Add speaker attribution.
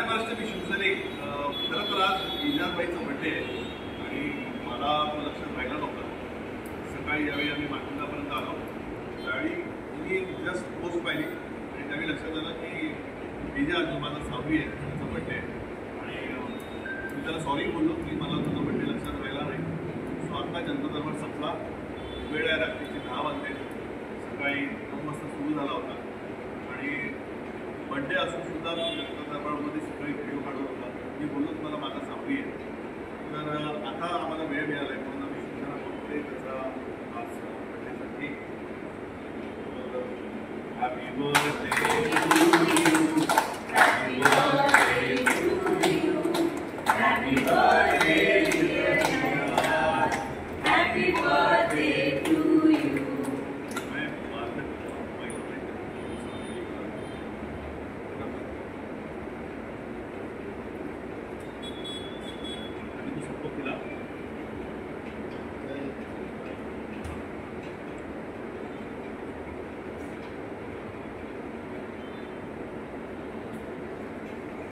Speaker 1: महाराष्ट्र मी शिवसेने खरं तर आज इजाजबाईचा बड्डे आहे आणि मला लक्षात राहिला नव्हता. सकाळी ज्यावेळी आम्ही माटुंगापर्यंत आलो त्यावेळी मी जस्ट पोस्ट पाहिली आणि त्यावेळी लक्षात आलं की इजा जो माझा 6वी आहे त्याचा बड्डे आहे आणि मी त्याला सॉरी बोललो की मला तुझा बड्डे लक्षात राहिला नाही. सो आता जनता दरबार संपला. वेळ आहे रात्रीचे 10 वाजले. सकाळी 9 वाजता सुरू झाला होता आणि बड्डे असून सुद्धा जनता दरबारमध्ये सगळे व्हिडिओ काढत होता. मी बोललो तुम्हाला माझा 6वी आहे. तर आता आम्हाला वेळ मिळाला आहे म्हणून आम्ही शिक्षणा बघतोय त्याचा आज बड्डेसाठी. Happy birthday